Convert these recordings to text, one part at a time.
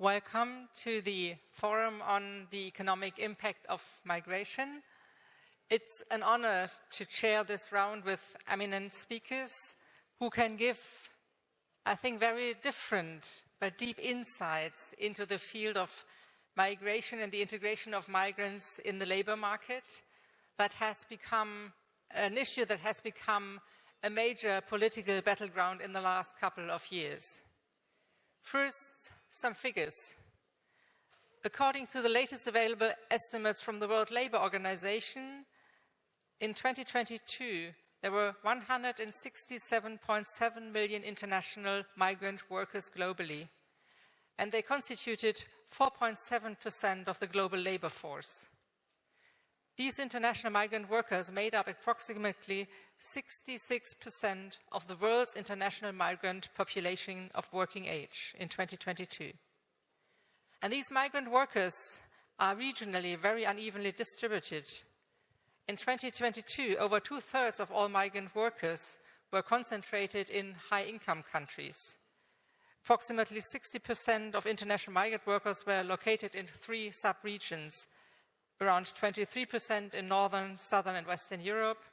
Welcome to the Forum on the Economic Impact of Migration. It's an honor to chair this round with eminent speakers who can give, I think, very different but deep insights into the field of migration and the integration of migrants in the labor market that has become an issue that has become a major political battleground in the last couple of years. First, some figures. According to the latest available estimates from the World Labour Organization, in 2022, there were 167.7 million international migrant workers globally, and they constituted 4.7% of the global labor force. These international migrant workers made up approximately 66% of the world's international migrant population of working age in 2022. And these migrant workers are regionally very unevenly distributed. In 2022, over 2/3 of all migrant workers were concentrated in high-income countries. Approximately 60% of international migrant workers were located in 3 sub-regions, around 23% in Northern, Southern and Western Europe,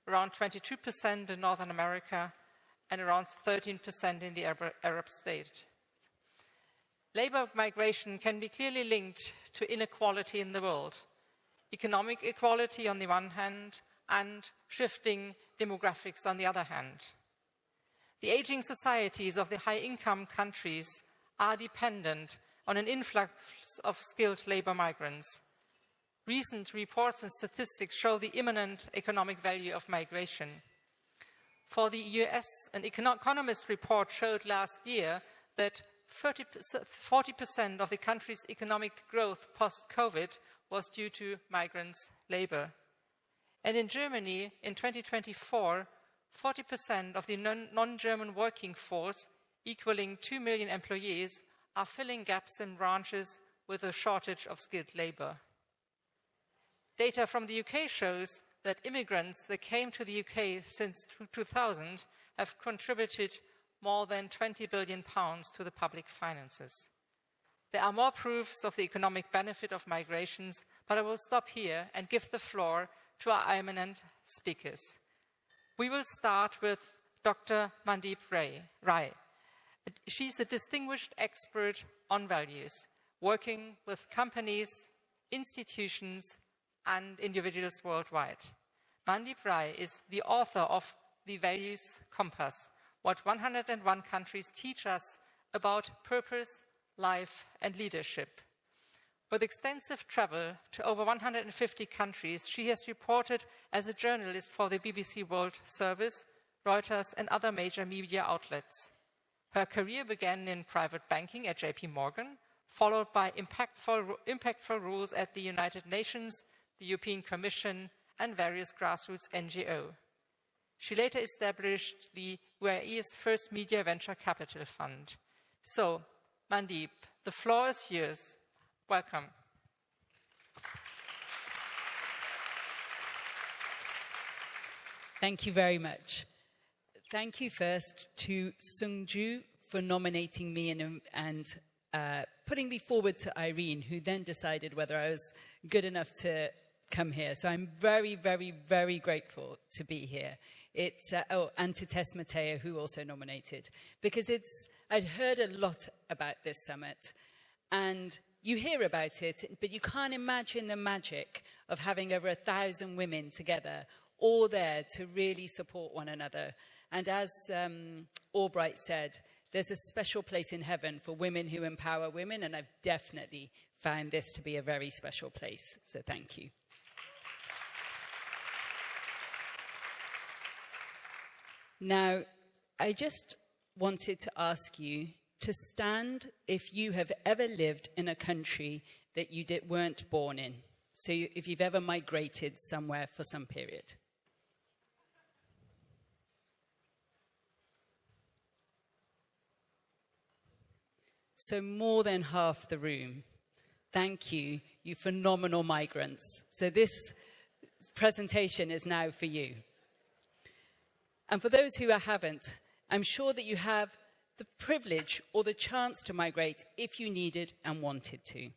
around 22% in Northern America, and around 13% in the Arab states. Labor migration can be clearly linked to inequality in the world, economic equality on the one hand, and shifting demographics on the other hand. The aging societies of the high-income countries are dependent on an influx of skilled labor migrants. Recent reports and statistics show the imminent economic value of migration. For the US, an Economist report showed last year that 40% of the country's economic growth post-COVID was due to migrants' labor. And in Germany, in 2024, 40% of the non-German working force, equaling 2 million employees, are filling gaps in branches with a shortage of skilled labor. Data from the UK shows that immigrants that came to the UK since 2000 have contributed more than £20 billion to the public finances. There are more proofs of the economic benefit of migrations, but I will stop here and give the floor to our eminent speakers. We will start with Dr. Mandeep Rai. She's a distinguished expert on values, working with companies, institutions, and individuals worldwide. Mandeep Rai is the author of The Values Compass, what 101 countries teach us about purpose, life, and leadership. With extensive travel to over 150 countries, she has reported as a journalist for the BBC World Service, Reuters, and other major media outlets. Her career began in private banking at JP Morgan, followed by impactful roles at the United Nations, the European Commission, and various grassroots NGOs. She later established the UAE's first media venture capital fund. So, Mandeep, the floor is yours. Welcome. Thank you very much. Thank you first to Sungju for nominating me and putting me forward to Irene, who then decided whether I was good enough to come here. So I'm very, very, very grateful to be here. And to Tess Mateo, who also nominated, because I'd heard a lot about this summit, and you hear about it, but you can't imagine the magic of having over 1,000 women together, all there to really support one another. And as Albright said, there's a special place in heaven for women who empower women, and I've definitely found this to be a very special place. So thank you. Now, I just wanted to ask you to stand if you have ever lived in a country that you weren't born in. So if you've ever migrated somewhere for some period. So more than half the room. Thank you, you phenomenal migrants. So this presentation is now for you. And for those who haven't, I'm sure that you have the privilege or the chance to migrate if you needed and wanted to.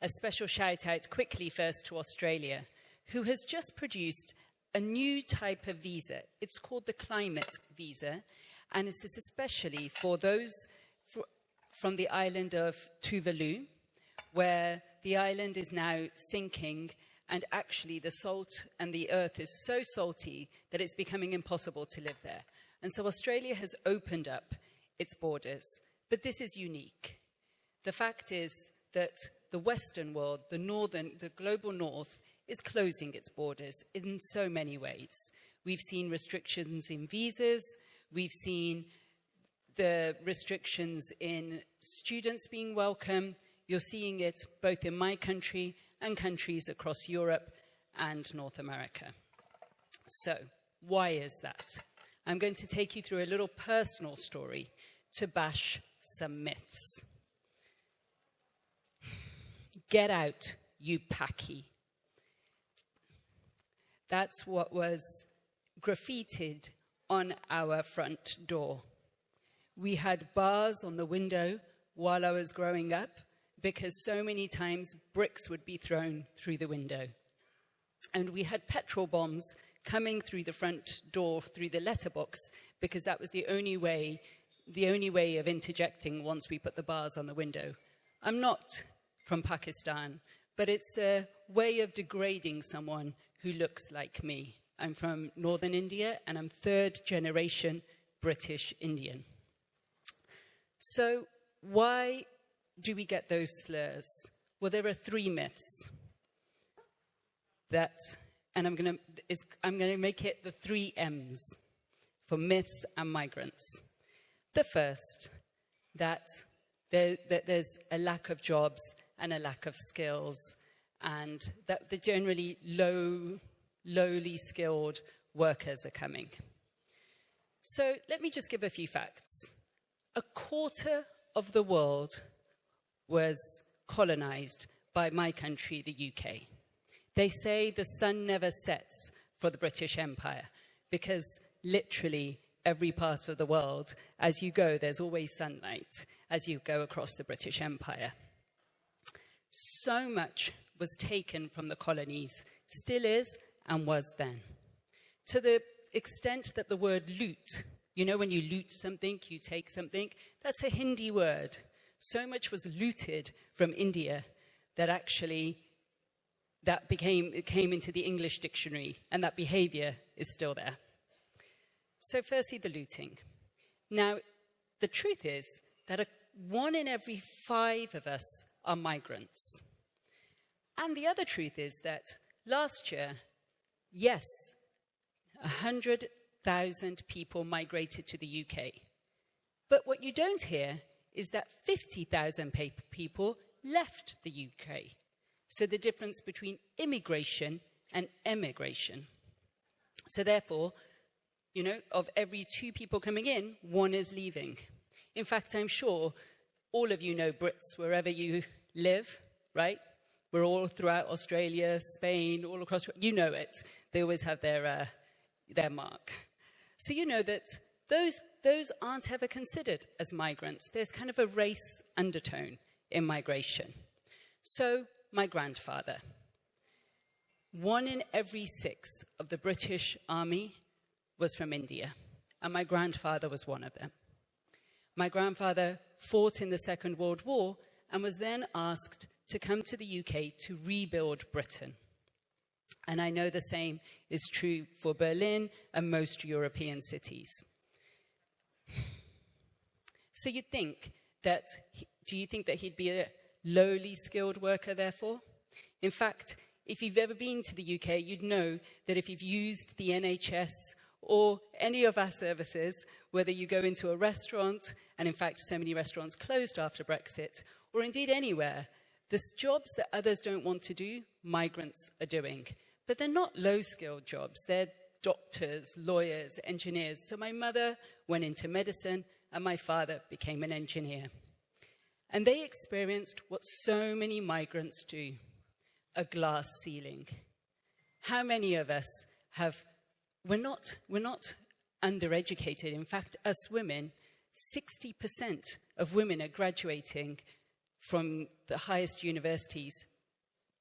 A special shout out quickly first to Australia, who has just produced a new type of visa. It's called the climate visa, and it is especially for those from the island of Tuvalu, where the island is now sinking, and actually the salt and the earth is so salty that it's becoming impossible to live there. And so Australia has opened up its borders, but this is unique. The fact is that the Western world, the global north, is closing its borders in so many ways. We've seen restrictions in visas, we've seen the restrictions in students being welcome. You're seeing it both in my country and countries across Europe and North America. So, why is that? I'm going to take you through a little personal story to bash some myths. Get out, you Paki. That's what was graffitied on our front door. We had bars on the window while I was growing up because so many times bricks would be thrown through the window. And we had petrol bombs coming through the front door, through the letterbox, because that was the only way of interjecting once we put the bars on the window. I'm not from Pakistan, but it's a way of degrading someone who looks like me. I'm from northern India, and I'm third generation British Indian. So why do we get those slurs? Well, there are 3 myths and I'm going to make it the 3 M's for myths and migrants. The first, that there's a lack of jobs and a lack of skills, and that the generally lowly skilled workers are coming. So let me just give a few facts. 1/4 of the world was colonized by my country, the UK. They say the sun never sets for the British Empire because literally every part of the world, as you go, there's always sunlight as you go across the British Empire. So much was taken from the colonies, still is and was then. To the extent that the word loot, you know when you loot something, you take something, that's a Hindi word. So much was looted from India that actually it came into the English dictionary, and that behavior is still there. So firstly, the looting. Now, the truth is that 1 in every 5 of us are migrants. And the other truth is that last year, yes, 100,000 people migrated to the UK. But what you don't hear is that 50,000 people left the UK. So the difference between immigration and emigration. So therefore, you know, of every 2 people coming in, 1 is leaving. In fact, I'm sure all of you know Brits wherever you live, right? We're all throughout Australia, Spain, all across, you know it. They always have their mark. So you know that those aren't ever considered as migrants. There's kind of a race undertone in migration. So my grandfather, 1 in every 6 of the British Army was from India, and my grandfather was one of them. My grandfather fought in the Second World War and was then asked to come to the UK to rebuild Britain. And I know the same is true for Berlin and most European cities. So do you think that he'd be a lowly skilled worker, therefore? In fact, if you've ever been to the UK, you'd know that if you've used the NHS or any of our services, whether you go into a restaurant, and in fact so many restaurants closed after Brexit, or indeed anywhere, the jobs that others don't want to do, migrants are doing. But they're not low-skilled jobs. They're doctors, lawyers, engineers. So my mother went into medicine, and my father became an engineer. And they experienced what so many migrants do, a glass ceiling. How many of us we're not undereducated. In fact, us women 60% of women are graduating from the highest universities,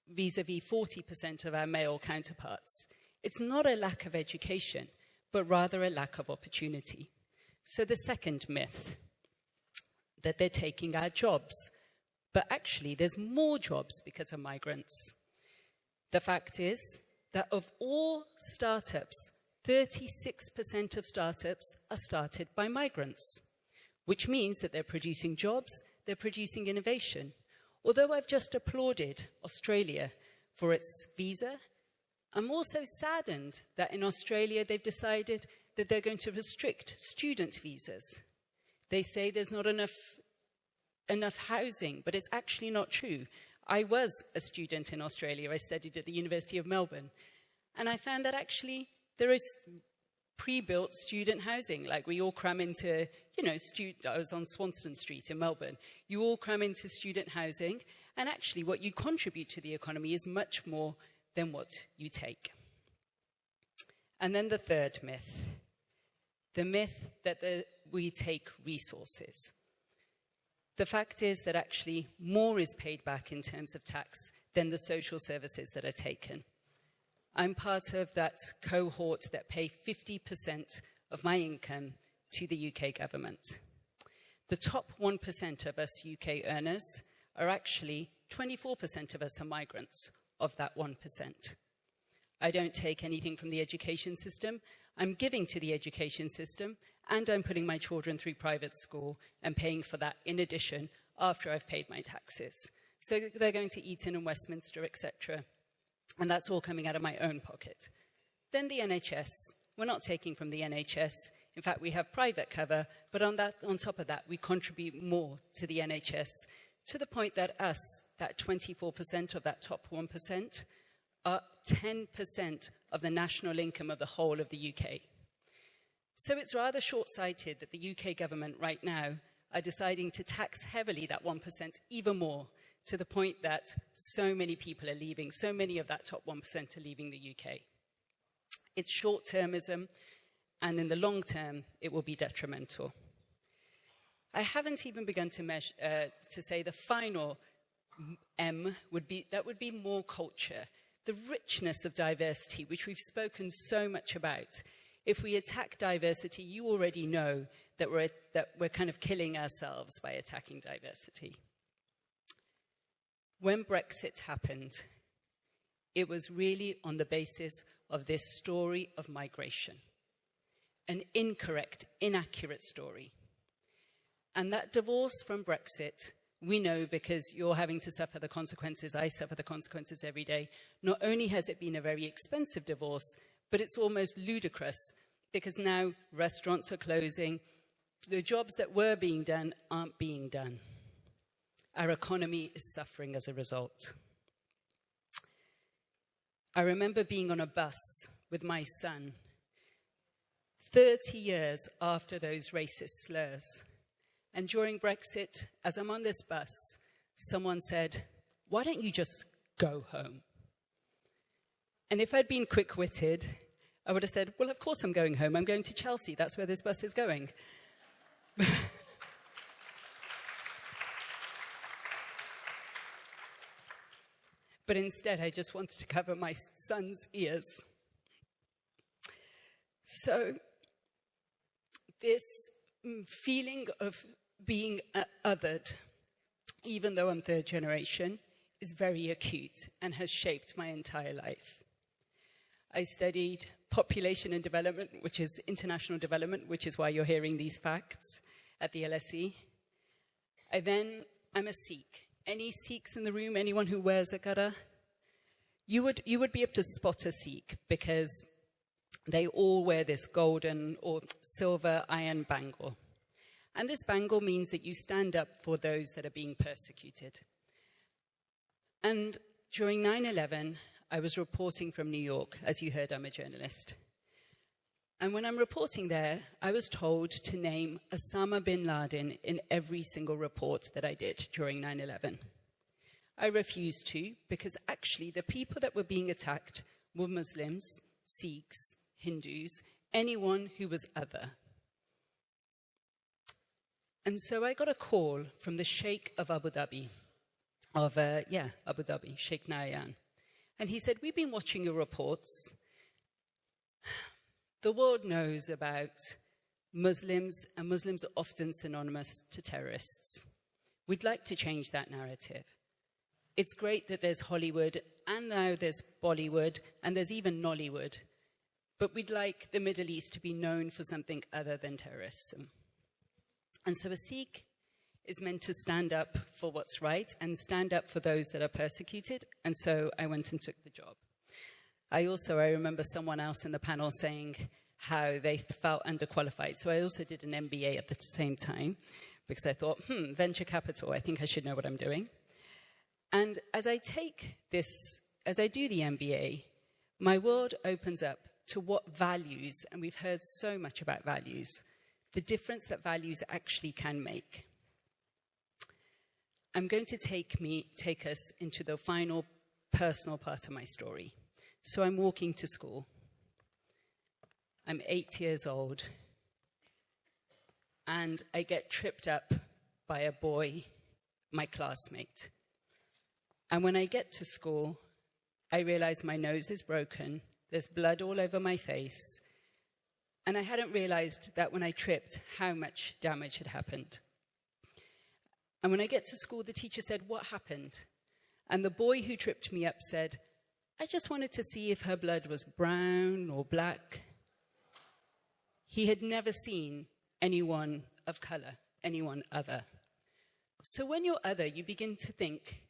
vis-a-vis 40% of our male counterparts. It's not a lack of education, but rather a lack of opportunity. So the second myth, that they're taking our jobs. But actually, there's more jobs because of migrants. The fact is that of all startups, 36% of startups are started by migrants, which means that they're producing jobs, they're producing innovation. Although I've just applauded Australia for its visa, I'm also saddened that in Australia they've decided that they're going to restrict student visas. They say there's not enough housing, but it's actually not true. I was a student in Australia. I studied at the University of Melbourne. And I found that actually there is pre-built student housing. Like we all cram into, I was on Swanston Street in Melbourne. You all cram into student housing. And actually what you contribute to the economy is much more than what you take. And then the third myth. The myth that we take resources. The fact is that actually more is paid back in terms of tax than the social services that are taken. I'm part of that cohort that pay 50% of my income to the UK government. The top 1% of us UK earners are actually 24% of us are migrants of that 1%. I don't take anything from the education system. I'm giving to the education system, and I'm putting my children through private school and paying for that in addition after I've paid my taxes. So they're going to Eton and Westminster, etc. And that's all coming out of my own pocket. Then the NHS. We're not taking from the NHS. In fact, we have private cover, but on top of that, we contribute more to the NHS, to the point that us, that 24% of that top 1%, are 10% of the national income of the whole of the UK. So it's rather short-sighted that the UK government right now are deciding to tax heavily that 1% even more, to the point that so many people are leaving, so many of that top 1% are leaving the UK. It's short-termism, and in the long term, it will be detrimental. I haven't even begun to say the final M would be more culture. The richness of diversity, which we've spoken so much about. If we attack diversity, you already know that we're kind of killing ourselves by attacking diversity. When Brexit happened, it was really on the basis of this story of migration. An incorrect, inaccurate story. And that divorce from Brexit, we know because you're having to suffer the consequences, I suffer the consequences every day. Not only has it been a very expensive divorce, but it's almost ludicrous because now restaurants are closing. The jobs that were being done aren't being done. Our economy is suffering as a result. I remember being on a bus with my son 30 years after those racist slurs. And during Brexit, as I'm on this bus, someone said, "Why don't you just go home?" And if I'd been quick-witted, I would have said, "Well, of course I'm going home. I'm going to Chelsea. That's where this bus is going." But instead, I just wanted to cover my son's ears. So this feeling of being othered, even though I'm third generation, is very acute and has shaped my entire life. I studied population and development, which is international development, which is why you're hearing these facts at the LSE. I'm a Sikh. Any Sikhs in the room? Anyone who wears a ghara? You would be able to spot a Sikh because they all wear this golden or silver iron bangle. And this bangle means that you stand up for those that are being persecuted. And during 9/11, I was reporting from New York. As you heard, I'm a journalist. And when I'm reporting there, I was told to name Osama bin Laden in every single report that I did during 9/11. I refused to, because actually the people that were being attacked were Muslims, Sikhs, Hindus, anyone who was other. And so I got a call from the Sheikh of Abu Dhabi, Abu Dhabi, Sheikh Nahyan. And he said, we've been watching your reports. The world knows about Muslims, and Muslims are often synonymous to terrorists. We'd like to change that narrative. It's great that there's Hollywood, and now there's Bollywood, and there's even Nollywood. But we'd like the Middle East to be known for something other than terrorism. And so a Sikh is meant to stand up for what's right and stand up for those that are persecuted. And so I went and took the job. I remember someone else in the panel saying how they felt underqualified. So I also did an MBA at the same time because I thought, venture capital, I think I should know what I'm doing. And as I do the MBA, my world opens up to what values, and we've heard so much about values, the difference that values actually can make. I'm going to take us into the final personal part of my story. So I'm walking to school. I'm 8 years old. And I get tripped up by a boy, my classmate. And when I get to school, I realize my nose is broken. There's blood all over my face. And I hadn't realized that when I tripped, how much damage had happened. And when I get to school, the teacher said, what happened? And the boy who tripped me up said, I just wanted to see if her blood was brown or black. He had never seen anyone of color, anyone other. So when you're other, you begin to think,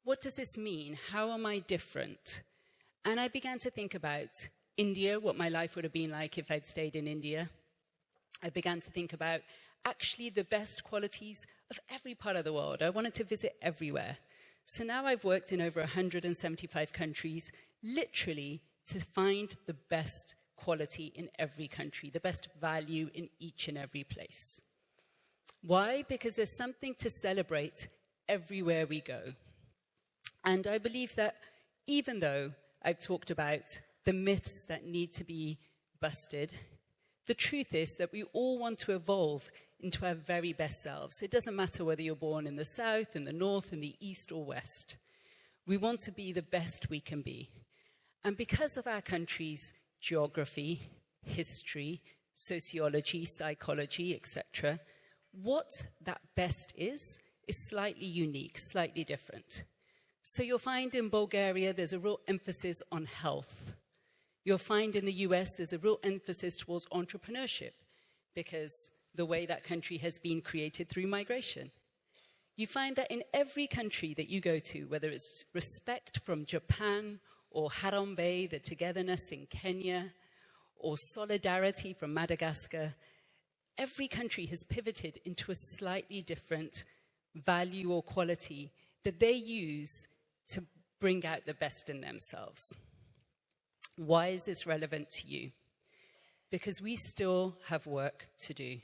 what does this mean? How am I different? And I began to think about India, what my life would have been like if I'd stayed in India. I began to think about actually the best qualities of every part of the world. I wanted to visit everywhere. So now I've worked in over 175 countries, literally to find the best quality in every country, the best value in each and every place. Why? Because there's something to celebrate everywhere we go. And I believe that even though I've talked about the myths that need to be busted, the truth is that we all want to evolve into our very best selves. It doesn't matter whether you're born in the south, in the north, in the east or west. We want to be the best we can be. And because of our country's geography, history, sociology, psychology, etc., what that best is slightly unique, slightly different. So you'll find in Bulgaria there's a real emphasis on health. You'll find in the US there's a real emphasis towards entrepreneurship because the way that country has been created through migration. You find that in every country that you go to, whether it's respect from Japan or Harambee, the togetherness in Kenya, or solidarity from Madagascar, every country has pivoted into a slightly different value or quality that they use to bring out the best in themselves. Why is this relevant to you? Because we still have work to do.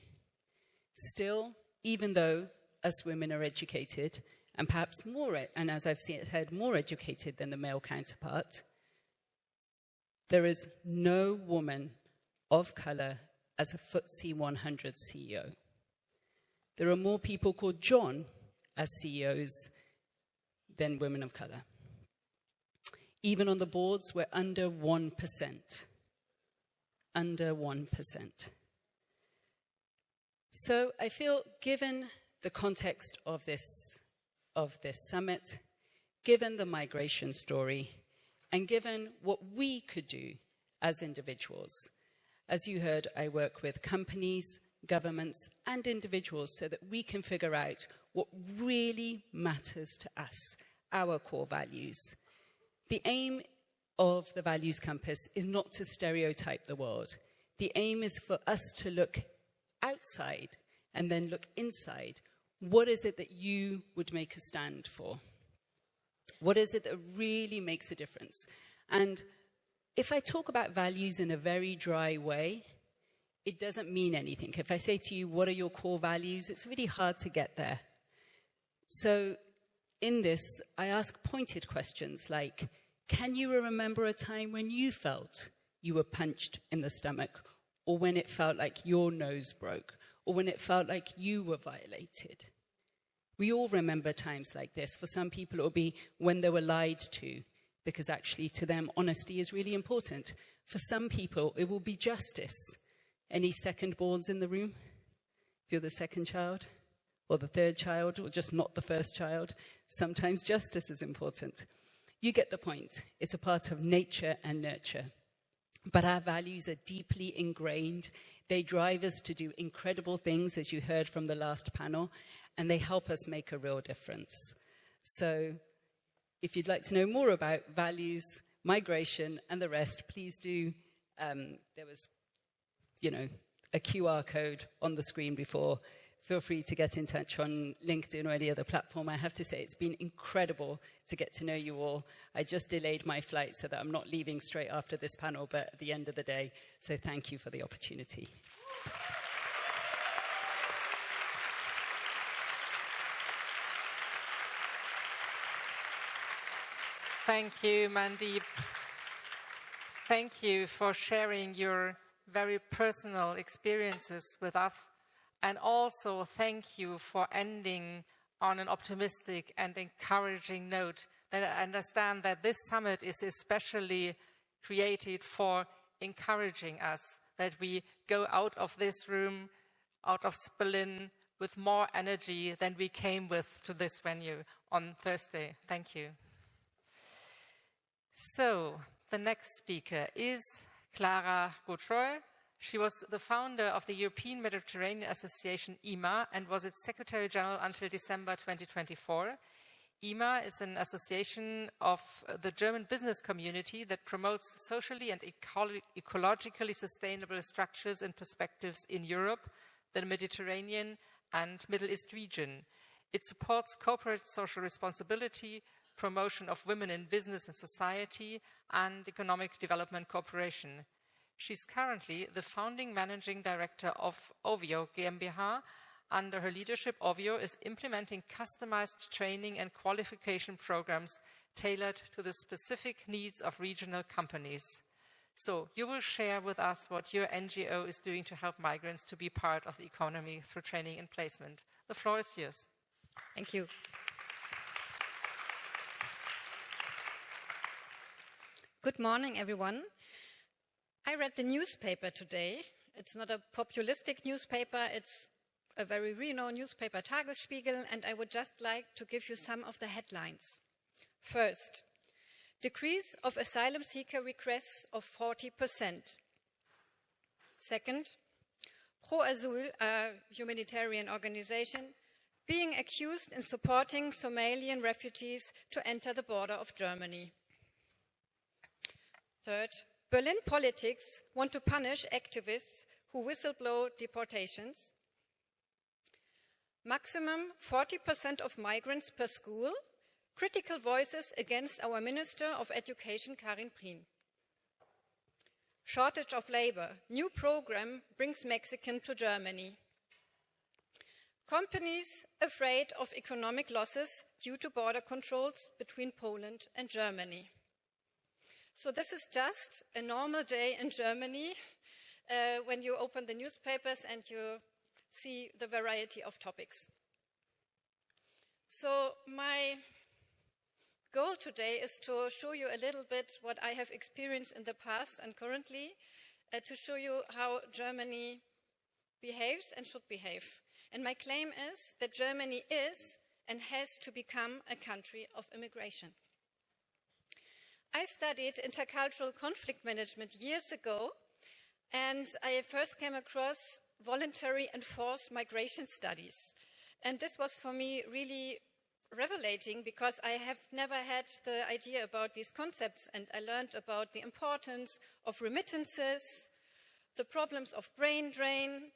Still, even though us women are educated, and perhaps more, and as I've heard, more educated than the male counterpart, there is no woman of color as a FTSE 100 CEO. There are more people called John as CEOs than women of color. Even on the boards, we're under 1%. Under 1%. So I feel, given the context of this summit, given the migration story, and given what we could do as individuals, as you heard, I work with companies, governments, and individuals so that we can figure out what really matters to us, our core values. The aim of the Values Compass is not to stereotype the world. The aim is for us to look outside and then look inside. What is it that you would make a stand for? What is it that really makes a difference? And if I talk about values in a very dry way, it doesn't mean anything. If I say to you, what are your core values? It's really hard to get there. So in this, I ask pointed questions like, can you remember a time when you felt you were punched in the stomach, or when it felt like your nose broke, or when it felt like you were violated. We all remember times like this. For some people, it will be when they were lied to, because actually to them, honesty is really important. For some people, it will be justice. Any second-borns in the room? If you're the second child, or the third child, or just not the first child, sometimes justice is important. You get the point. It's a part of nature and nurture. But our values are deeply ingrained. They drive us to do incredible things, as you heard from the last panel, and they help us make a real difference. So if you'd like to know more about values, migration, and the rest, please do. There was, a QR code on the screen before. Feel free to get in touch on LinkedIn or any other platform. I have to say, it's been incredible to get to know you all. I just delayed my flight so that I'm not leaving straight after this panel, but at the end of the day. So thank you for the opportunity. Thank you, Mandeep. Thank you for sharing your very personal experiences with us. And also thank you for ending on an optimistic and encouraging note. That I understand that this summit is especially created for encouraging us, that we go out of this room, out of Berlin, with more energy than we came with to this venue on Thursday. Thank you. So, the next speaker is Clara Gautreau. She was the founder of the European Mediterranean Association, EMA, and was its Secretary General until December 2024. EMA is an association of the German business community that promotes socially and ecologically sustainable structures and perspectives in Europe, the Mediterranean and Middle East region. It supports corporate social responsibility, promotion of women in business and society, and economic development cooperation. She's currently the founding managing director of Ovio GmbH. Under her leadership, Ovio is implementing customized training and qualification programs tailored to the specific needs of regional companies. So you will share with us what your NGO is doing to help migrants to be part of the economy through training and placement. The floor is yours. Thank you. Good morning, everyone. I read the newspaper today. It's not a populistic newspaper, it's a very renowned newspaper, Tagesspiegel, and I would just like to give you some of the headlines. First, decrease of asylum seeker requests of 40%. Second, Pro Asyl, a humanitarian organization, being accused in supporting Somalian refugees to enter the border of Germany. Third, Berlin politics want to punish activists who whistleblow deportations. Maximum 40% of migrants per school. Critical voices against our Minister of Education, Karin Prien. Shortage of labor. New program brings Mexican to Germany. Companies afraid of economic losses due to border controls between Poland and Germany. So this is just a normal day in Germany when you open the newspapers and you see the variety of topics. So my goal today is to show you a little bit what I have experienced in the past and currently, to show you how Germany behaves and should behave. And my claim is that Germany is and has to become a country of immigration. I studied intercultural conflict management years ago, and I first came across voluntary and forced migration studies. And this was for me really revelating because I have never had the idea about these concepts, and I learned about the importance of remittances, the problems of brain drain,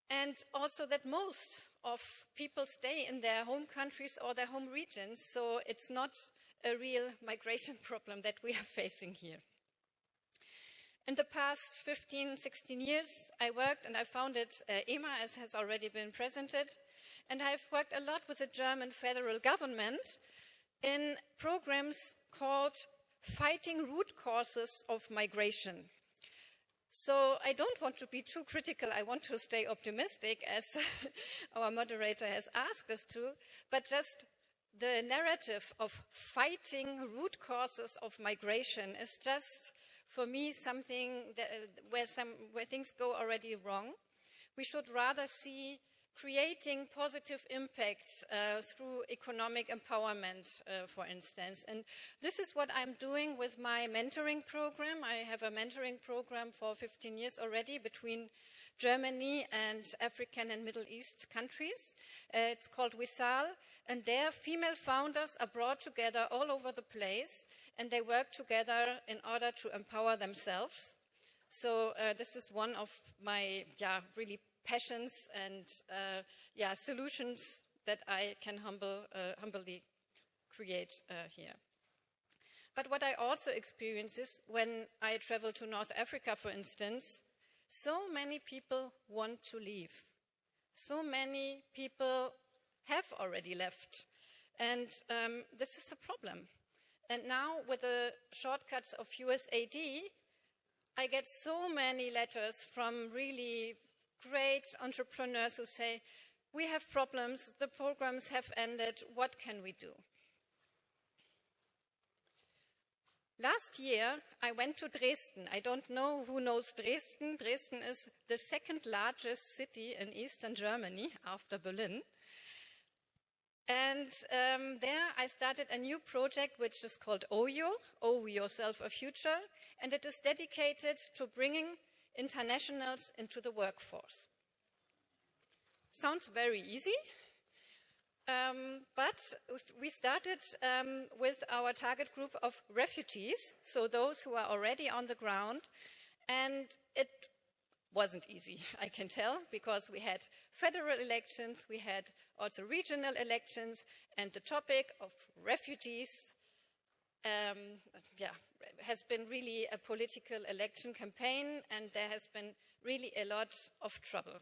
and also that most of people stay in their home countries or their home regions, so it's not a real migration problem that we are facing here. In the past 15, 16 years, I worked and I founded EMA, as has already been presented, and I've worked a lot with the German federal government in programs called Fighting Root Causes of Migration. So I don't want to be too critical. I want to stay optimistic, as our moderator has asked us to, but just the narrative of fighting root causes of migration is just, for me, something that, where things go already wrong. We should rather see creating positive impact through economic empowerment, for instance. And this is what I'm doing with my mentoring program. I have a mentoring program for 15 years already between Germany and African and Middle East countries. It's called WISAL, and there female founders are brought together all over the place, and they work together in order to empower themselves. So this is one of my really passions and solutions that I can humbly create here. But what I also experience is when I travel to North Africa, for instance, so many people want to leave. So many people have already left. And this is a problem. And now with the shortcuts of USAID, I get so many letters from really great entrepreneurs who say, we have problems, the programs have ended, what can we do? Last year, I went to Dresden. I don't know who knows Dresden. Dresden is the second largest city in Eastern Germany after Berlin. And there I started a new project which is called OYO, Owe Yourself a Future, and it is dedicated to bringing internationals into the workforce. Sounds very easy, but we started with our target group of refugees, so those who are already on the ground, and it wasn't easy, I can tell, because we had federal elections, we had also regional elections, and the topic of refugees has been really a political election campaign, and there has been really a lot of trouble.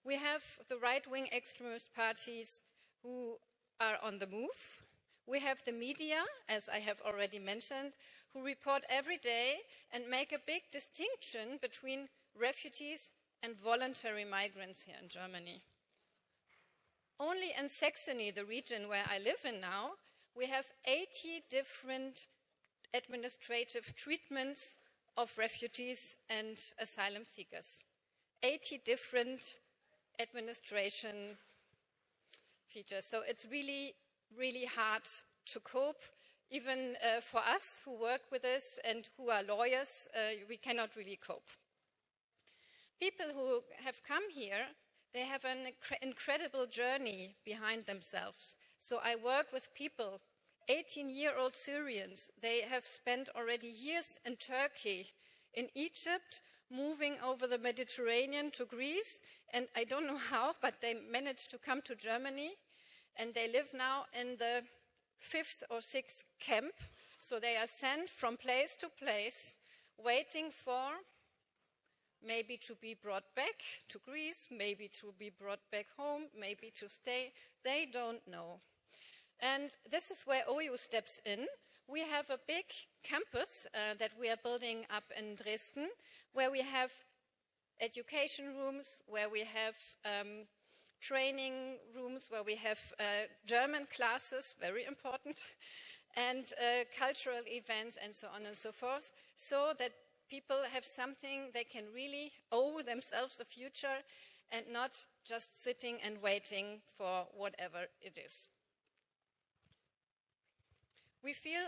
We have the right-wing extremist parties who are on the move. We have the media, as I have already mentioned, who report every day and make a big distinction between refugees and voluntary migrants here in Germany. Only in Saxony, the region where I live in now, we have 80 different administrative treatments of refugees and asylum seekers. 80 different administration features. So it's really, really hard to cope. Even for us who work with this and who are lawyers, we cannot really cope. People who have come here, they have an incredible journey behind themselves. So I work with people, 18-year-old Syrians. They have spent already years in Turkey, in Egypt, moving over the Mediterranean to Greece. And I don't know how, but they managed to come to Germany. And they live now in the 5th or 6th camp. So they are sent from place to place, waiting for maybe to be brought back to Greece, maybe to be brought back home, maybe to stay. They don't know. And this is where OYO steps in. We have a big campus that we are building up in Dresden, where we have education rooms, where we have training rooms, where we have German classes, very important, and cultural events and so on and so forth, so that people have something they can really owe themselves a future and not just sitting and waiting for whatever it is. We feel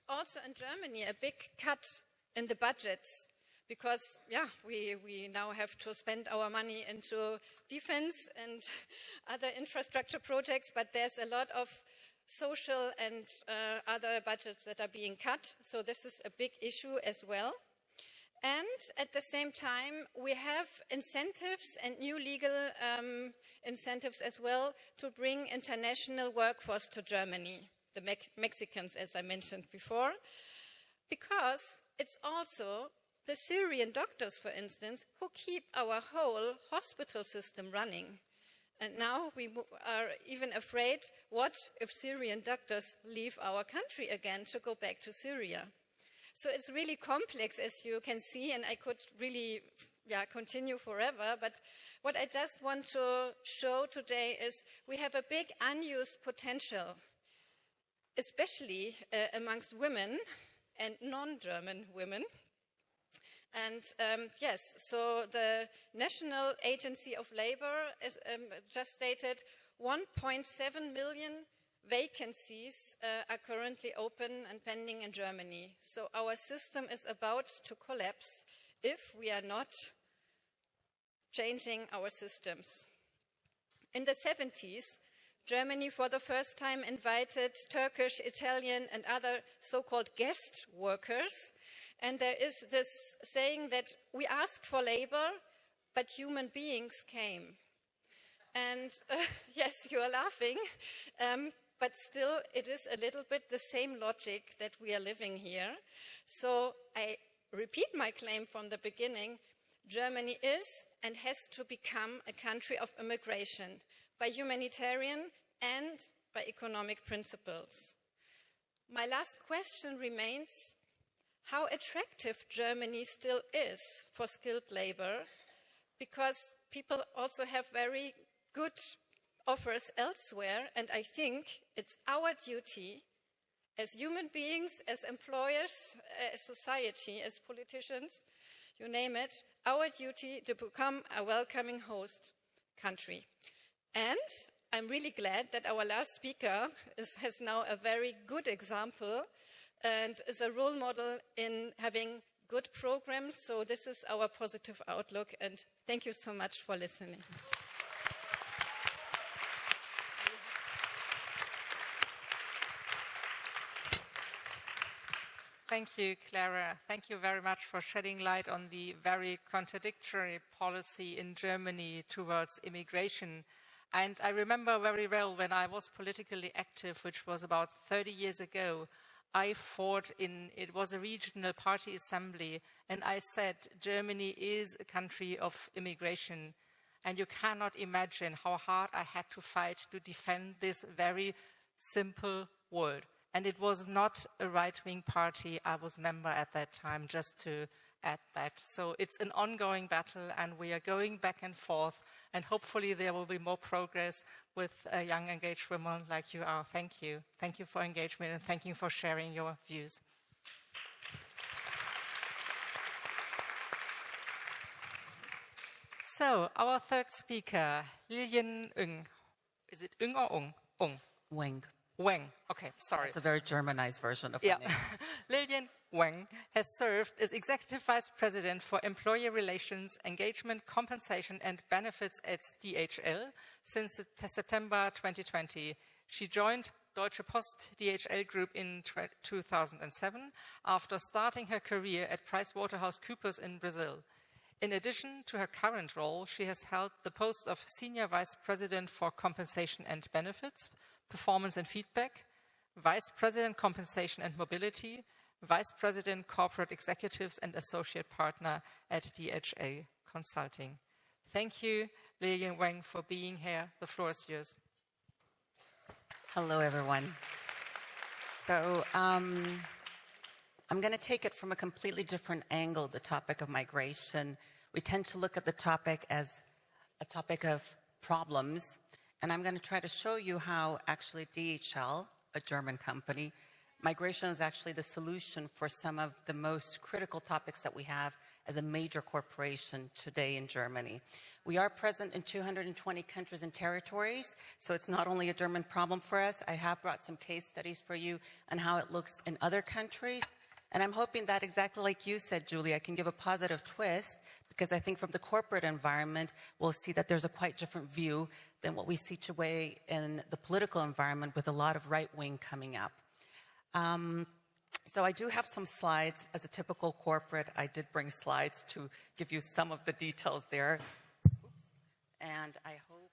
also in Germany a big cut in the budgets because, we now have to spend our money into defense and other infrastructure projects, but there's a lot of social and other budgets that are being cut, so this is a big issue as well. And at the same time, we have incentives and new legal incentives as well to bring international workforce to Germany, the Mexicans, as I mentioned before, because it's also the Syrian doctors, for instance, who keep our whole hospital system running. And now we are even afraid, what if Syrian doctors leave our country again to go back to Syria? So it's really complex, as you can see, and I could really continue forever. But what I just want to show today is we have a big unused potential, especially amongst women and non-German women. And yes, so the National Agency of Labor is, just stated 1.7 million vacancies are currently open and pending in Germany. So our system is about to collapse if we are not changing our systems. In the 70s, Germany for the first time invited Turkish, Italian, and other so-called guest workers. And there is this saying that we asked for labor, but human beings came. And yes, you are laughing, but still it is a little bit the same logic that we are living here. So I repeat my claim from the beginning. Germany is and has to become a country of immigration by humanitarian and by economic principles. My last question remains how attractive Germany still is for skilled labor, because people also have very good offers elsewhere, and I think it's our duty as human beings, as employers, as society, as politicians, you name it, our duty to become a welcoming host country. And I'm really glad that our last speaker has now a very good example and is a role model in having good programs. So this is our positive outlook, and thank you so much for listening. Thank you, Clara. Thank you very much for shedding light on the very contradictory policy in Germany towards immigration. And I remember very well when I was politically active, which was about 30 years ago, I fought it was a regional party assembly, and I said Germany is a country of immigration. And you cannot imagine how hard I had to fight to defend this very simple word. And it was not a right-wing party I was member at that time, just to add that. So it's an ongoing battle, and we are going back and forth, and hopefully there will be more progress with young, engaged women like you are. Thank you. Thank you for engagement, and thank you for sharing your views. So, our third speaker, Lilian Ng. Is it Ng or Ung? Ung. Weng. Weng. Okay, sorry. It's a very Germanized version of my name. Lilian Weng has served as Executive Vice President for Employer Relations, Engagement, Compensation and Benefits at DHL since September 2020. She joined Deutsche Post DHL Group in 2007 after starting her career at PricewaterhouseCoopers in Brazil. In addition to her current role, she has held the post of Senior Vice President for Compensation and Benefits, Performance and Feedback, Vice President Compensation and Mobility, Vice President Corporate Executives and Associate Partner at DHL Consulting. Thank you, Lilian Weng, for being here. The floor is yours. Hello, everyone. So I'm going to take it from a completely different angle, the topic of migration. We tend to look at the topic as a topic of problems, and I'm going to try to show you how actually DHL, a German company, migration is actually the solution for some of the most critical topics that we have as a major corporation today in Germany. We are present in 220 countries and territories, so it's not only a German problem for us. I have brought some case studies for you on how it looks in other countries. And I'm hoping that exactly like you said, Julie, I can give a positive twist, because I think from the corporate environment, we'll see that there's a quite different view than what we see today in the political environment with a lot of right-wing coming up. So I do have some slides. As a typical corporate, I did bring slides to give you some of the details there. Oops. And I hope,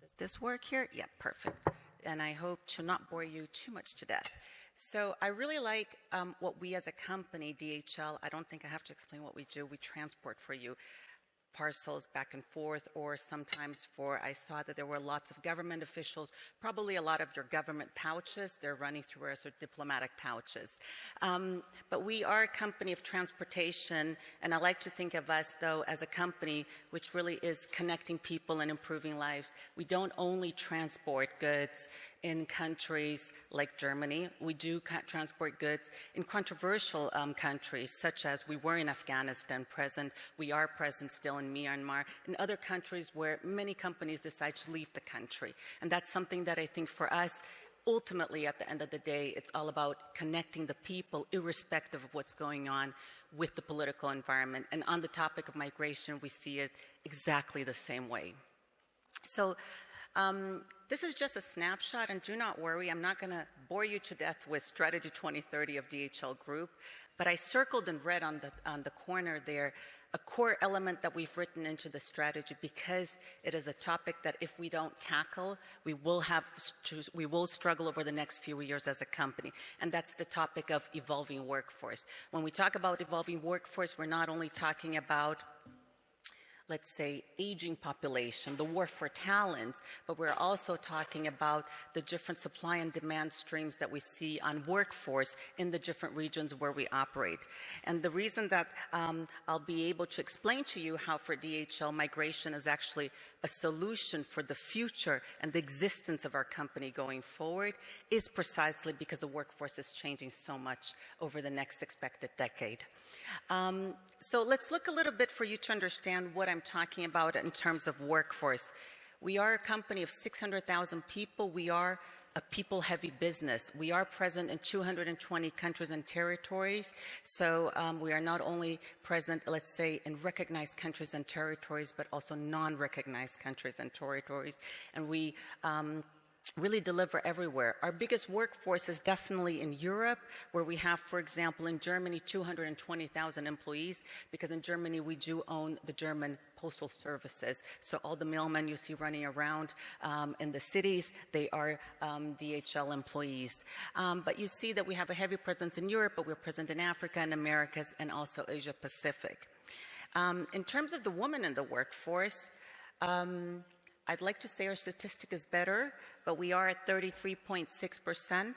does this work here? Yeah, perfect. And I hope to not bore you too much to death. So I really like what we as a company, DHL, I don't think I have to explain what we do. We transport for you. parcels back and forth, or sometimes I saw that there were lots of government officials, probably a lot of your government pouches, they're running through our sort of diplomatic pouches. But we are a company of transportation, and I like to think of us, though, as a company which really is connecting people and improving lives. We don't only transport goods in countries like Germany. We do transport goods in controversial countries, such as we were in Afghanistan present, we are present still in Myanmar, in other countries where many companies decide to leave the country. And that's something that I think for us, ultimately, at the end of the day, it's all about connecting the people, irrespective of what's going on with the political environment. And on the topic of migration, we see it exactly the same way. So this is just a snapshot, and do not worry, I'm not going to bore you to death with Strategy 2030 of DHL Group, but I circled in red on the corner there a core element that we've written into the strategy, because it is a topic that if we don't tackle, we will struggle over the next few years as a company. And that's the topic of evolving workforce. When we talk about evolving workforce, we're not only talking about, let's say, aging population, the war for talent, but we're also talking about the different supply and demand streams that we see on workforce in the different regions where we operate. And the reason that I'll be able to explain to you how for DHL migration is actually a solution for the future and the existence of our company going forward is precisely because the workforce is changing so much over the next expected decade. So let's look a little bit for you to understand what I'm talking about in terms of workforce. We are a company of 600,000 people. We are a people-heavy business. We are present in 220 countries and territories. So we are not only present, let's say, in recognized countries and territories, but also non-recognized countries and territories. And we really deliver everywhere. Our biggest workforce is definitely in Europe, where we have, for example, in Germany, 220,000 employees, because in Germany we do own the German postal services. So all the mailmen you see running around in the cities, they are DHL employees. But you see that we have a heavy presence in Europe, but we're present in Africa and Americas and also Asia Pacific. In terms of the women in the workforce, I'd like to say our statistic is better, but we are at 33.6%.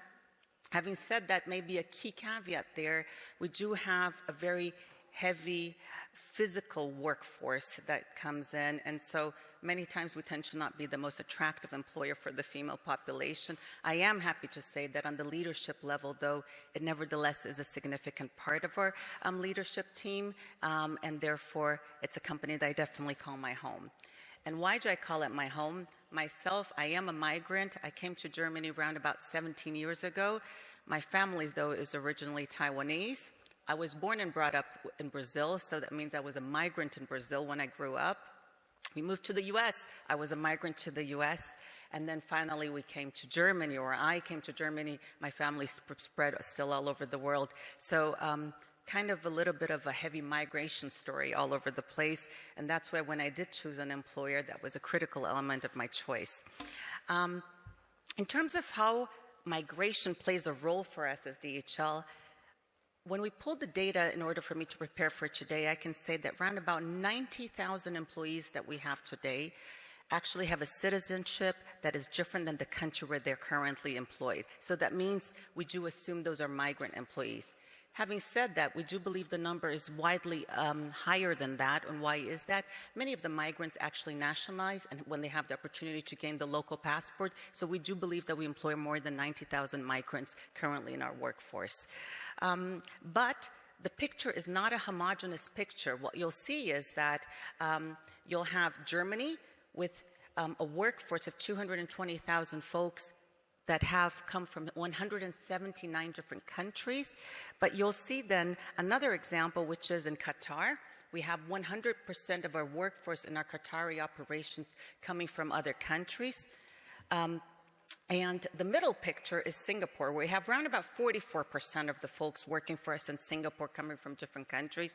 Having said that, maybe a key caveat there, we do have a very heavy physical workforce that comes in, and so many times we tend to not be the most attractive employer for the female population. I am happy to say that on the leadership level, though, it nevertheless is a significant part of our leadership team, and therefore it's a company that I definitely call my home. And why do I call it my home? Myself, I am a migrant. I came to Germany around about 17 years ago. My family, though, is originally Taiwanese. I was born and brought up in Brazil, so that means I was a migrant in Brazil when I grew up. We moved to the US. I was a migrant to the US. And then finally we came to Germany, or I came to Germany. My family spread still all over the world. So kind of a little bit of a heavy migration story all over the place. And that's why when I did choose an employer, that was a critical element of my choice. In terms of how migration plays a role for us as DHL, when we pulled the data in order for me to prepare for today, I can say that around about 90,000 employees that we have today actually have a citizenship that is different than the country where they're currently employed. So that means we do assume those are migrant employees. Having said that, we do believe the number is widely higher than that. And why is that? Many of the migrants actually nationalize and when they have the opportunity to gain the local passport. So we do believe that we employ more than 90,000 migrants currently in our workforce. But the picture is not a homogeneous picture. What you'll see is that you'll have Germany with a workforce of 220,000 folks that have come from 179 different countries. But you'll see then another example, which is in Qatar. We have 100% of our workforce in our Qatari operations coming from other countries. And the middle picture is Singapore, where we have around about 44% of the folks working for us in Singapore coming from different countries.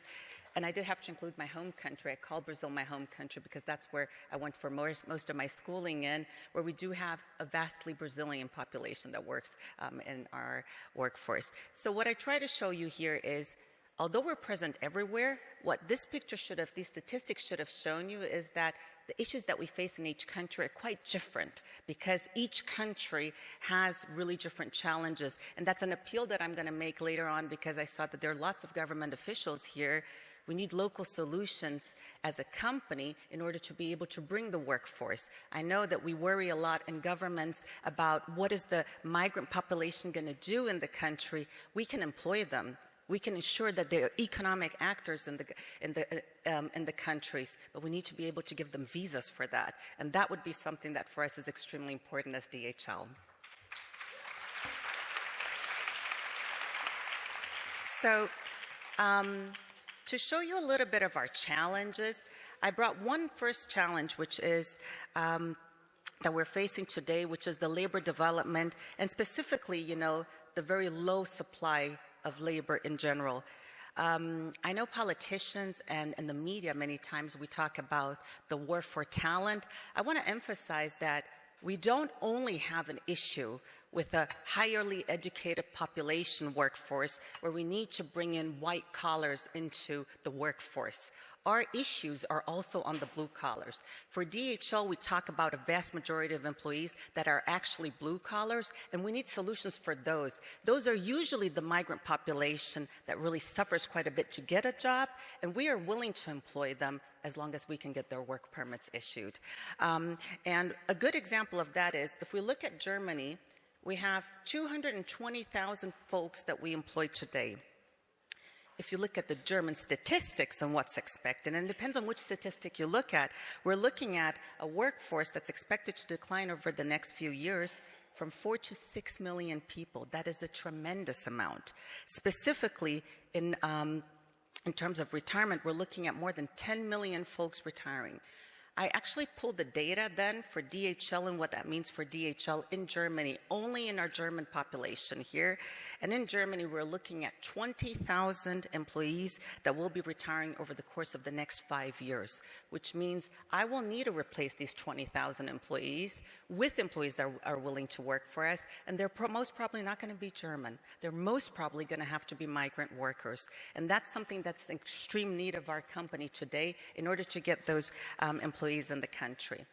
And I did have to include my home country. I call Brazil my home country because that's where I went for most of my schooling in, where we do have a vastly Brazilian population that works in our workforce. So what I try to show you here is although we're present everywhere, what this picture should have, these statistics should have shown you is that the issues that we face in each country are quite different because each country has really different challenges. And that's an appeal that I'm going to make later on because I saw that there are lots of government officials here. We need local solutions as a company in order to be able to bring the workforce. I know that we worry a lot in governments about what is the migrant population going to do in the country. We can employ them. We can ensure that they're economic actors in the countries, but we need to be able to give them visas for that. And that would be something that for us is extremely important as DHL. So, to show you a little bit of our challenges, I brought one first challenge, which is that we're facing today, which is the labor development, and specifically, you know, the very low supply of labor in general. I know politicians and the media, many times we talk about the war for talent. I want to emphasize that we don't only have an issue with a highly educated population workforce where we need to bring in white collars into the workforce. Our issues are also on the blue collars. For DHL, we talk about a vast majority of employees that are actually blue collars, and we need solutions for those. Those are usually the migrant population that really suffers quite a bit to get a job, and we are willing to employ them as long as we can get their work permits issued. And a good example of that is, if we look at Germany, we have 220,000 folks that we employ today. If you look at the German statistics and what's expected, and it depends on which statistic you look at, we're looking at a workforce that's expected to decline over the next few years from 4 to 6 million people. That is a tremendous amount. Specifically, in terms of retirement, we're looking at more than 10 million folks retiring. I actually pulled the data then for DHL and what that means for DHL in Germany, only in our German population here. And in Germany, we're looking at 20,000 employees that will be retiring over the course of the next 5 years, which means I will need to replace these 20,000 employees with employees that are willing to work for us, and they're most probably not going to be German. They're most probably going to have to be migrant workers. And that's something that's in extreme need of our company today in order to get those employees in the country.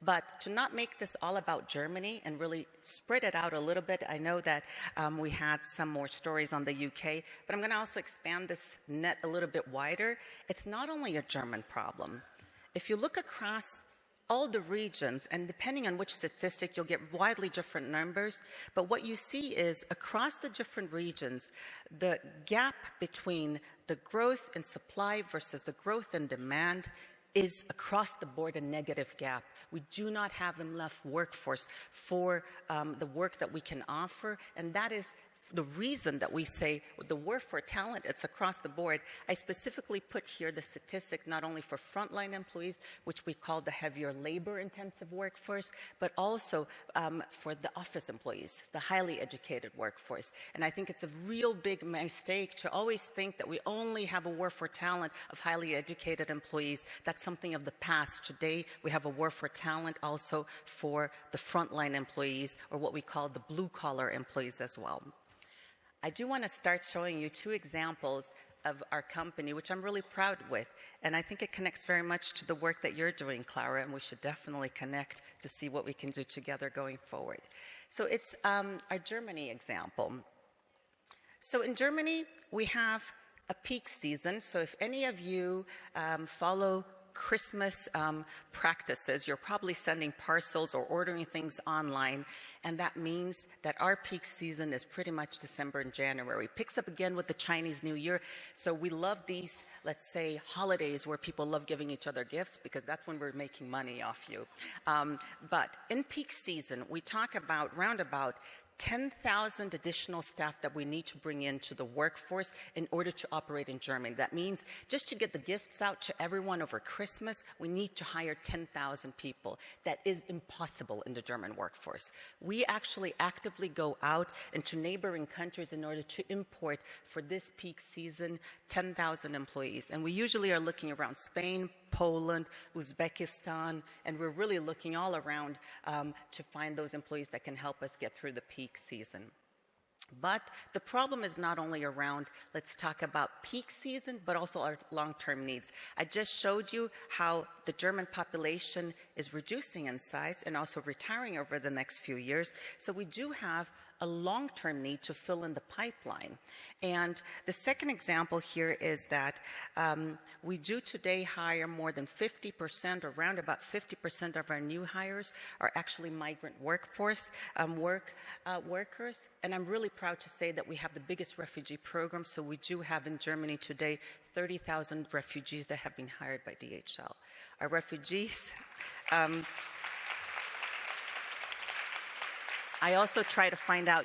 But to not make this all about Germany and really spread it out a little bit, I know that we had some more stories on the UK, but I'm going to also expand this net a little bit wider. It's not only a German problem. If you look across all the regions, and depending on which statistic, you'll get widely different numbers, but what you see is across the different regions, the gap between the growth in supply versus the growth in demand is across the board a negative gap. We do not have enough workforce for the work that we can offer, and that is the reason that we say the war for talent, it's across the board. I specifically put here the statistic not only for frontline employees, which we call the heavier labor-intensive workforce, but also for the office employees, the highly educated workforce. And I think it's a real big mistake to always think that we only have a war for talent of highly educated employees. That's something of the past. Today, we have a war for talent also for the frontline employees, or what we call the blue-collar employees as well. I do want to start showing you two examples of our company, which I'm really proud with. And I think it connects very much to the work that you're doing, Clara, and we should definitely connect to see what we can do together going forward. So it's our Germany example. So in Germany, we have a peak season. So if any of you follow Christmas practices, you're probably sending parcels or ordering things online, and that means that our peak season is pretty much December and January. It picks up again with the Chinese New Year, so we love these, let's say, holidays where people love giving each other gifts because that's when we're making money off you. But in peak season, we talk about roundabout 10,000 additional staff that we need to bring into the workforce in order to operate in Germany. That means just to get the gifts out to everyone over Christmas, we need to hire 10,000 people. That is impossible in the German workforce. We actually actively go out into neighboring countries in order to import for this peak season 10,000 employees. And we usually are looking around Spain, Poland, Uzbekistan, and we're really looking all around to find those employees that can help us get through the peak season. But the problem is not only around, let's talk about peak season, but also our long-term needs. I just showed you how the German population is reducing in size and also retiring over the next few years. So we do have a long-term need to fill in the pipeline. And the second example here is that we do today hire more than 50%, around about 50% of our new hires are actually migrant workforce workers. And I'm really proud to say that we have the biggest refugee program. So we do have in Germany today 30,000 refugees that have been hired by DHL. Our refugees, I also try to find out,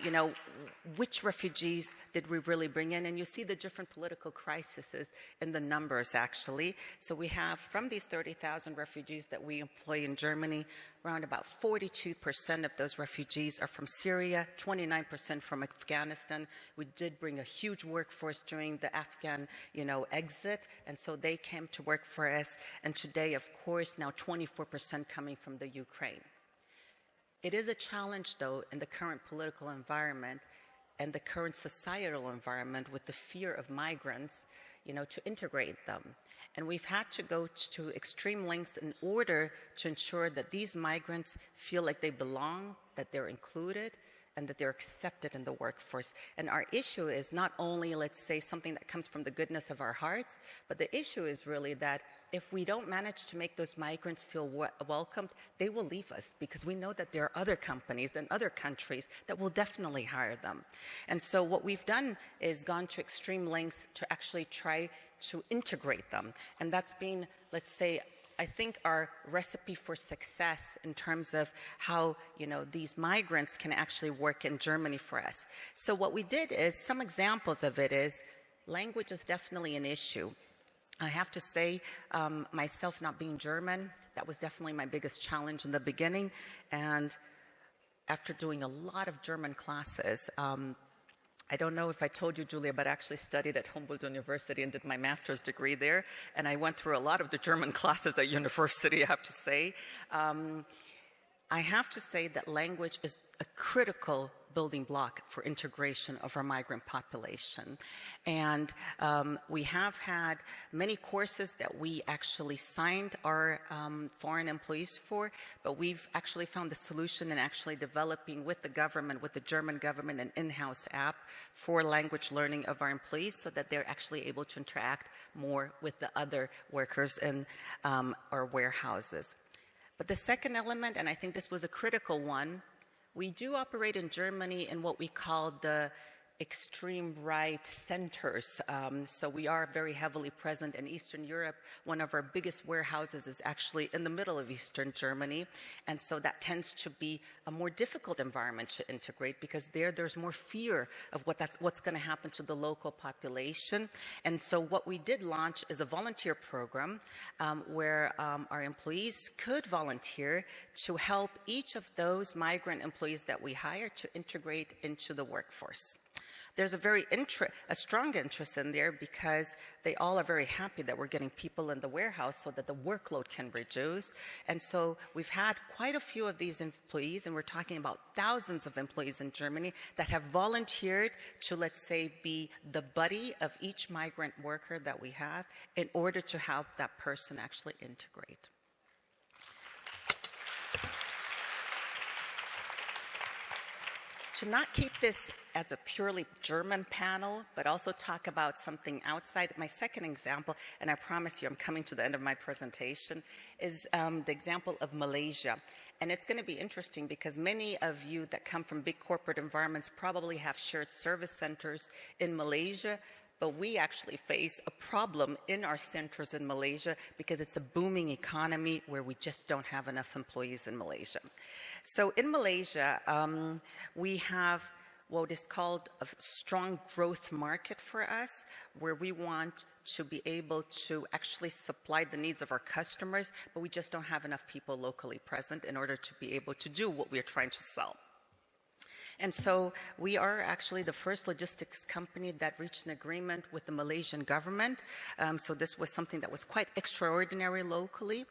which refugees did we really bring in? And you see the different political crises in the numbers, actually. So we have, from these 30,000 refugees that we employ in Germany, around about 42% of those refugees are from Syria, 29% from Afghanistan. We did bring a huge workforce during the Afghan, exit, and so they came to work for us. And today, of course, now 24% coming from the Ukraine. It is a challenge, though, in the current political environment and the current societal environment with the fear of migrants, to integrate them. And we've had to go to extreme lengths in order to ensure that these migrants feel like they belong, that they're included, and that they're accepted in the workforce. And our issue is not only, let's say, something that comes from the goodness of our hearts, but the issue is really that if we don't manage to make those migrants feel welcomed, they will leave us, because we know that there are other companies and other countries that will definitely hire them. And so what we've done is gone to extreme lengths to actually try to integrate them. And that's been, let's say, I think our recipe for success in terms of how, these migrants can actually work in Germany for us. So what we did is, some examples of it is, language is definitely an issue. I have to say, myself not being German, that was definitely my biggest challenge in the beginning. And after doing a lot of German classes, I don't know if I told you, Julia, but I actually studied at Humboldt University and did my master's degree there. And I went through a lot of the German classes at university, I have to say. I have to say that language is a critical building block for integration of our migrant population. And we have had many courses that we actually signed our foreign employees for, but we've actually found the solution in actually developing with the government, with the German government, an in-house app for language learning of our employees so that they're actually able to interact more with the other workers in our warehouses. But the second element, and I think this was a critical one, we do operate in Germany in what we call the extreme right centers. So we are very heavily present in Eastern Europe. One of our biggest warehouses is actually in the middle of Eastern Germany. And so that tends to be a more difficult environment to integrate, because there's more fear of what's going to happen to the local population. And so what we did launch is a volunteer program where our employees could volunteer to help each of those migrant employees that we hire to integrate into the workforce. There's a strong interest in there, because they all are very happy that we're getting people in the warehouse so that the workload can reduce. And so we've had quite a few of these employees, and we're talking about thousands of employees in Germany that have volunteered to, let's say, be the buddy of each migrant worker that we have in order to help that person actually integrate. To not keep this as a purely German panel, but also talk about something outside, my second example, and I promise you I'm coming to the end of my presentation, is the example of Malaysia. And it's going to be interesting, because many of you that come from big corporate environments probably have shared service centers in Malaysia, but we actually face a problem in our centers in Malaysia because it's a booming economy where we just don't have enough employees in Malaysia. So in Malaysia, we have what is called a strong growth market for us, where we want to be able to actually supply the needs of our customers, but we just don't have enough people locally present in order to be able to do what we're trying to sell. And so we are actually the first logistics company that reached an agreement with the Malaysian government. So this was something that was quite extraordinary locally,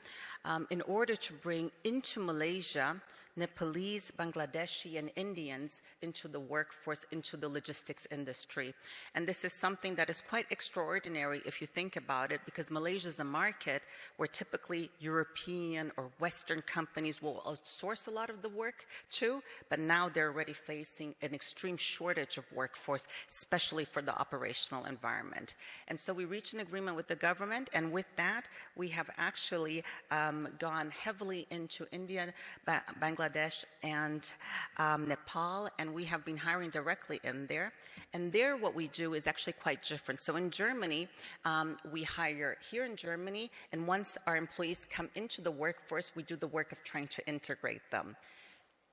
in order to bring into Malaysia Nepalese, Bangladeshi, and Indians into the workforce, into the logistics industry. And this is something that is quite extraordinary if you think about it, because Malaysia is a market where typically European or Western companies will outsource a lot of the work to, but now they're already facing an extreme shortage of workforce, especially for the operational environment. And so we reached an agreement with the government, and with that, we have actually gone heavily into India, Bangladesh, and Nepal, and we have been hiring directly in there. And there, what we do is actually quite different. So in Germany, we hire here in Germany, and once our employees come into the workforce, we do the work of trying to integrate them.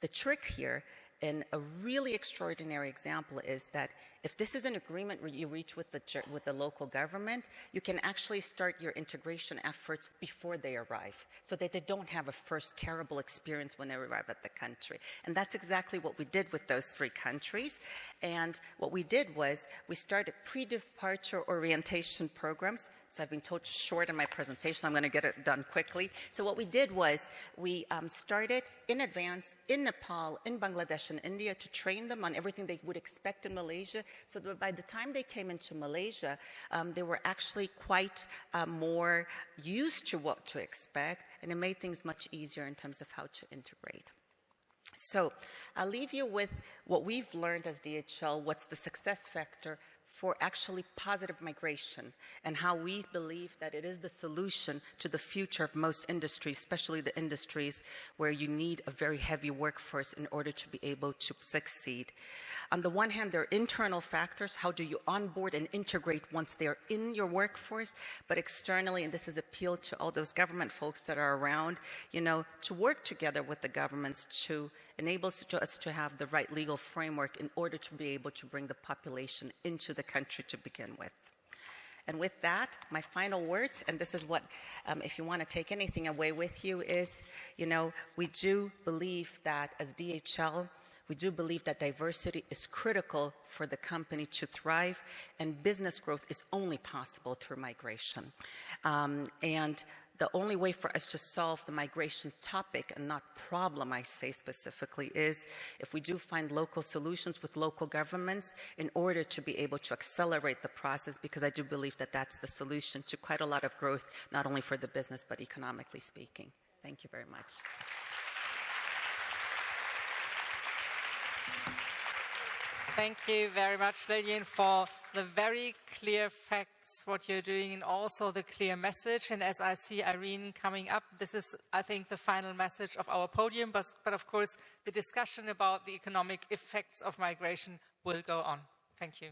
The trick here, and a really extraordinary example, is that if this is an agreement where you reach with the local government, you can actually start your integration efforts before they arrive, so that they don't have a first terrible experience when they arrive at the country. And that's exactly what we did with those 3 countries. And what we did was we started pre-departure orientation programs. So I've been told to shorten my presentation. I'm going to get it done quickly. So what we did was we started in advance in Nepal, in Bangladesh, and India to train them on everything they would expect in Malaysia, so that by the time they came into Malaysia, they were actually quite more used to what to expect, and it made things much easier in terms of how to integrate. So I'll leave you with what we've learned as DHL, what's the success factor for actually positive migration, and how we believe that it is the solution to the future of most industries, especially the industries where you need a very heavy workforce in order to be able to succeed. On the one hand, there are internal factors. How do you onboard and integrate once they're in your workforce? But externally, and this is appealed to all those government folks that are around, to work together with the governments to enable us to have the right legal framework in order to be able to bring the population into the country to begin with. And with that, my final words, and this is what, if you want to take anything away with you, is, we do believe that as DHL, we do believe that diversity is critical for the company to thrive, and business growth is only possible through migration. And the only way for us to solve the migration topic, and not problem, I say specifically, is if we do find local solutions with local governments in order to be able to accelerate the process, because I do believe that that's the solution to quite a lot of growth, not only for the business, but economically speaking. Thank you very much. Thank you very much, Lilian, for the very clear facts, what you're doing, and also the clear message. And as I see Irene coming up, this is, I think, the final message of our podium. But of course, the discussion about the economic effects of migration will go on. Thank you.